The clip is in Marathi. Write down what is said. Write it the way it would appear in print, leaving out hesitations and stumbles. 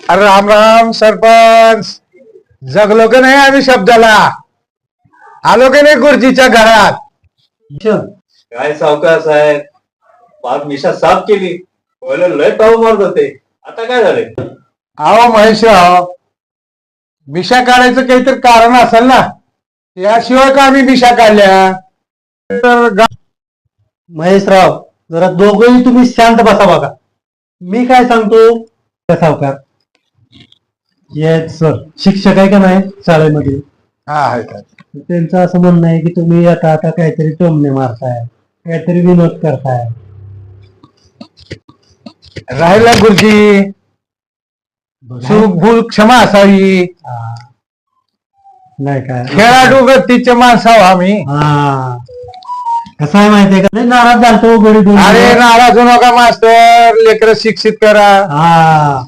अरे राम राम सरपंच. जगलो की नाही आम्ही शब्दाला. आलो की नाही गुरुजीच्या घरात. काय सावकार साहेब, पाच मिशा साफ केली. पहिले लय ताव मारत होते, आता काय झाले? अहो महेशराव, मिशा काढायचं काहीतरी कारण असेल ना. याशिवाय का आम्ही मिशा काढल्या तर महेशराव, जरा दोघंही तुम्ही शांत बसा बघा. मी काय सांगतो सावकार, येत सर शिक्षक आहे का नाही शाळेमध्ये, हा आहे का? त्यांचं असं म्हणणं आहे की तुम्ही आता आता काहीतरी टोमणे मारताय, काहीतरी विनोद करताय. राहिला गुरुजी, भूल क्षमा असावी. हा. नाही काय खेळाडू गतीचे माणसं आहो आम्ही. हा, कसं आहे माहितीये का, लय नाराज झालतो गडी अरे नाराज होऊ नका मास्तर, लेकरं शिक्षित करा. हा